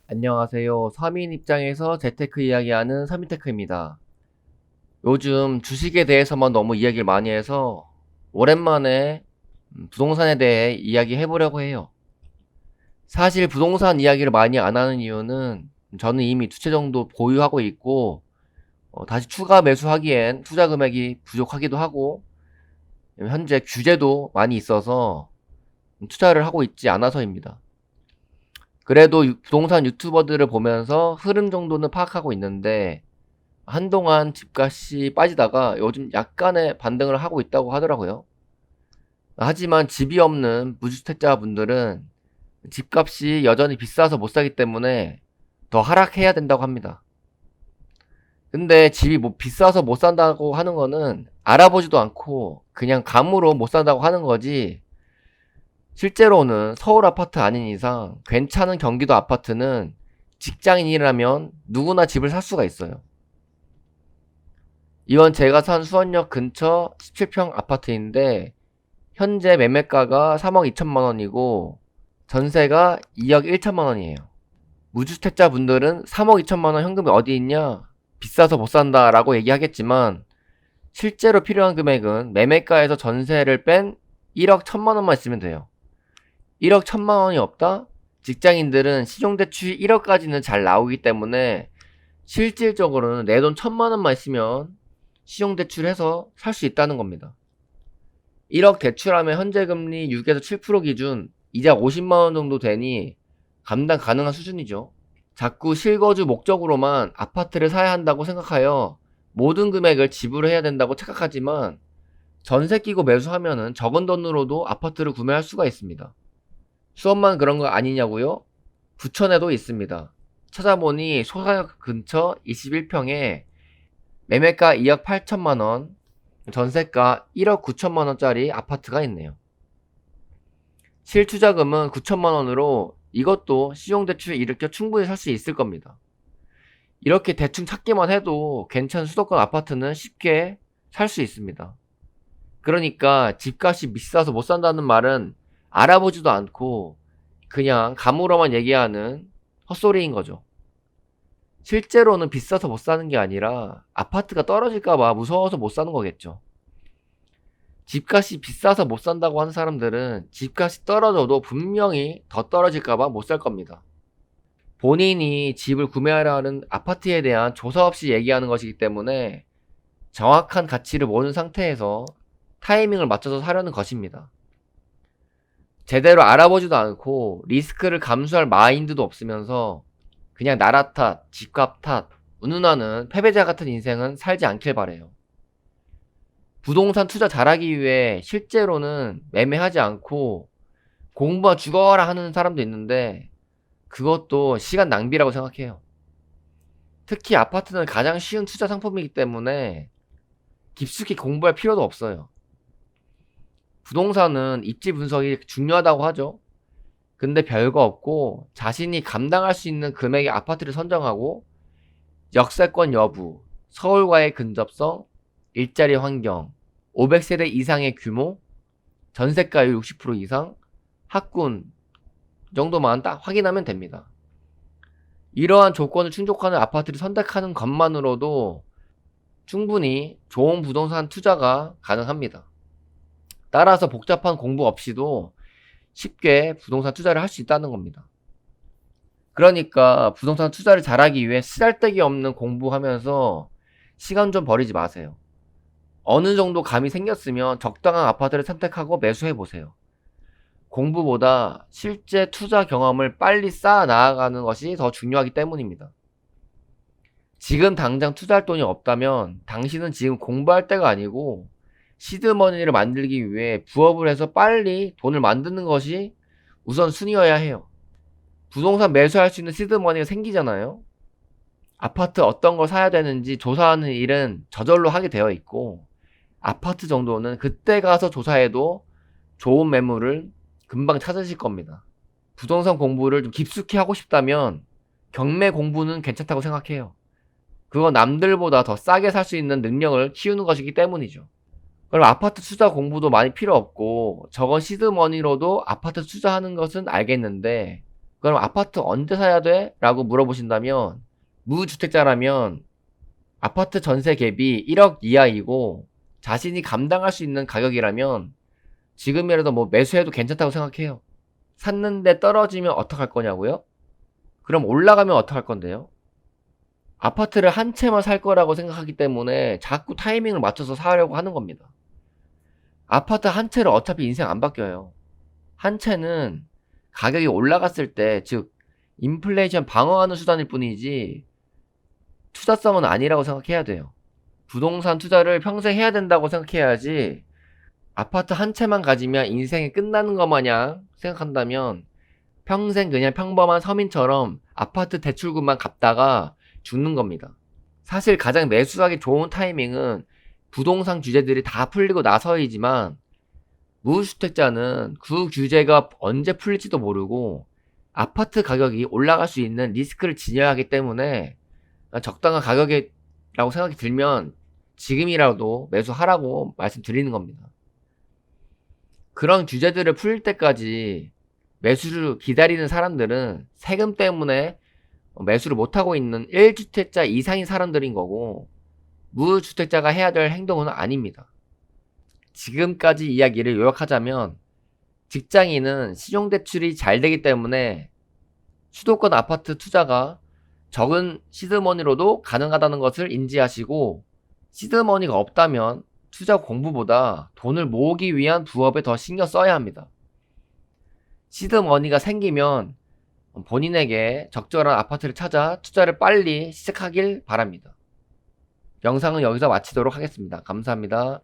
안녕하세요. 서민 입장에서 재테크 이야기하는 서민테크입니다. 요즘 주식에 대해서만 너무 이야기를 많이 해서 오랜만에 부동산에 대해 이야기해 보려고 해요. 사실 부동산 이야기를 많이 안 하는 이유는 저는 이미 2채 정도 보유하고 있고 다시 추가 매수하기엔 투자 금액이 부족하기도 하고 현재 규제도 많이 있어서 투자를 하고 있지 않아서입니다. 그래도 부동산 유튜버들을 보면서 흐름 정도는 파악하고 있는데 한동안 집값이 빠지다가 요즘 약간의 반등을 하고 있다고 하더라고요. 하지만 집이 없는 무주택자분들은 집값이 여전히 비싸서 못 사기 때문에 더 하락해야 된다고 합니다. 근데 집이 뭐 비싸서 못 산다고 하는 거는 알아보지도 않고 그냥 감으로 못 산다고 하는 거지, 실제로는 서울 아파트 아닌 이상 괜찮은 경기도 아파트는 직장인이라면 누구나 집을 살 수가 있어요. 이건 제가 산 수원역 근처 17평 아파트인데 현재 매매가가 3억 2천만 원이고 전세가 2억 1천만 원이에요. 무주택자 분들은 3억 2천만 원 현금이 어디 있냐? 비싸서 못 산다라고 얘기하겠지만 실제로 필요한 금액은 매매가에서 전세를 뺀 1억 1천만 원만 있으면 돼요. 1억 1천만 원이 없다? 직장인들은 신용대출이 1억까지는 잘 나오기 때문에 실질적으로는 내 돈 1천만 원만 있으면 신용대출해서 살 수 있다는 겁니다. 1억 대출하면 현재 금리 6에서 7% 기준 이자 50만 원 정도 되니 감당 가능한 수준이죠. 자꾸 실거주 목적으로만 아파트를 사야 한다고 생각하여 모든 금액을 지불해야 된다고 착각하지만 전세 끼고 매수하면은 적은 돈으로도 아파트를 구매할 수가 있습니다. 수원만 그런 거 아니냐고요? 부천에도 있습니다. 찾아보니 소사역 근처 21평에 매매가 2억 8천만 원, 전세가 1억 9천만 원짜리 아파트가 있네요. 실투자금은 9천만 원으로 이것도 신용대출 일으켜 충분히 살 수 있을 겁니다. 이렇게 대충 찾기만 해도 괜찮은 수도권 아파트는 쉽게 살 수 있습니다. 그러니까 집값이 비싸서 못 산다는 말은 알아보지도 않고 그냥 감으로만 얘기하는 헛소리인 거죠. 실제로는 비싸서 못 사는 게 아니라 아파트가 떨어질까봐 무서워서 못 사는 거겠죠. 집값이 비싸서 못 산다고 하는 사람들은 집값이 떨어져도 분명히 더 떨어질까봐 못 살 겁니다. 본인이 집을 구매하려 하는 아파트에 대한 조사 없이 얘기하는 것이기 때문에 정확한 가치를 모르는 상태에서 타이밍을 맞춰서 사려는 것입니다. 제대로 알아보지도 않고 리스크를 감수할 마인드도 없으면서 그냥 나라 탓, 집값 탓, 운운하는 패배자 같은 인생은 살지 않길 바래요. 부동산 투자 잘하기 위해 실제로는 매매하지 않고 공부만 죽어라 하는 사람도 있는데 그것도 시간 낭비라고 생각해요. 특히 아파트는 가장 쉬운 투자 상품이기 때문에 깊숙이 공부할 필요도 없어요. 부동산은 입지 분석이 중요하다고 하죠. 근데 별거 없고 자신이 감당할 수 있는 금액의 아파트를 선정하고 역세권 여부, 서울과의 근접성, 일자리 환경, 500세대 이상의 규모, 전세가율 60% 이상, 학군 정도만 딱 확인하면 됩니다. 이러한 조건을 충족하는 아파트를 선택하는 것만으로도 충분히 좋은 부동산 투자가 가능합니다. 따라서 복잡한 공부 없이도 쉽게 부동산 투자를 할 수 있다는 겁니다. 그러니까 부동산 투자를 잘하기 위해 쓰잘데기 없는 공부하면서 시간 좀 버리지 마세요. 어느 정도 감이 생겼으면 적당한 아파트를 선택하고 매수해 보세요. 공부보다 실제 투자 경험을 빨리 쌓아 나아가는 것이 더 중요하기 때문입니다. 지금 당장 투자할 돈이 없다면 당신은 지금 공부할 때가 아니고 시드머니를 만들기 위해 부업을 해서 빨리 돈을 만드는 것이 우선 순위여야 해요. 부동산 매수할 수 있는 시드머니가 생기잖아요. 아파트 어떤 걸 사야 되는지 조사하는 일은 저절로 하게 되어 있고 아파트 정도는 그때 가서 조사해도 좋은 매물을 금방 찾으실 겁니다. 부동산 공부를 좀 깊숙이 하고 싶다면 경매 공부는 괜찮다고 생각해요. 그건 남들보다 더 싸게 살 수 있는 능력을 키우는 것이기 때문이죠. 그럼 아파트 투자 공부도 많이 필요 없고 적은 시드머니로도 아파트 투자하는 것은 알겠는데 그럼 아파트 언제 사야 돼? 라고 물어보신다면, 무주택자라면 아파트 전세 갭이 1억 이하이고 자신이 감당할 수 있는 가격이라면 지금이라도 뭐 매수해도 괜찮다고 생각해요. 샀는데 떨어지면 어떡할 거냐고요? 그럼 올라가면 어떡할 건데요? 아파트를 한 채만 살 거라고 생각하기 때문에 자꾸 타이밍을 맞춰서 사려고 하는 겁니다. 아파트 한 채를 어차피 인생 안 바뀌어요. 한 채는 가격이 올라갔을 때, 즉 인플레이션 방어하는 수단일 뿐이지 투자성은 아니라고 생각해야 돼요. 부동산 투자를 평생 해야 된다고 생각해야지, 아파트 한 채만 가지면 인생이 끝나는 것 마냥 생각한다면 평생 그냥 평범한 서민처럼 아파트 대출금만 갚다가 죽는 겁니다. 사실 가장 매수하기 좋은 타이밍은 부동산 규제들이 다 풀리고 나서이지만, 무주택자는 그 규제가 언제 풀릴지도 모르고 아파트 가격이 올라갈 수 있는 리스크를 지녀야 하기 때문에 적당한 가격이라고 생각이 들면 지금이라도 매수하라고 말씀드리는 겁니다. 그런 규제들을 풀릴 때까지 매수를 기다리는 사람들은 세금 때문에 매수를 못하고 있는 1주택자 이상인 사람들인 거고, 무주택자가 해야 될 행동은 아닙니다. 지금까지 이야기를 요약하자면, 직장인은 신용대출이 잘 되기 때문에 수도권 아파트 투자가 적은 시드머니로도 가능하다는 것을 인지하시고, 시드머니가 없다면 투자 공부보다 돈을 모으기 위한 부업에 더 신경 써야 합니다. 시드머니가 생기면 본인에게 적절한 아파트를 찾아 투자를 빨리 시작하길 바랍니다. 영상은 여기서 마치도록 하겠습니다. 감사합니다.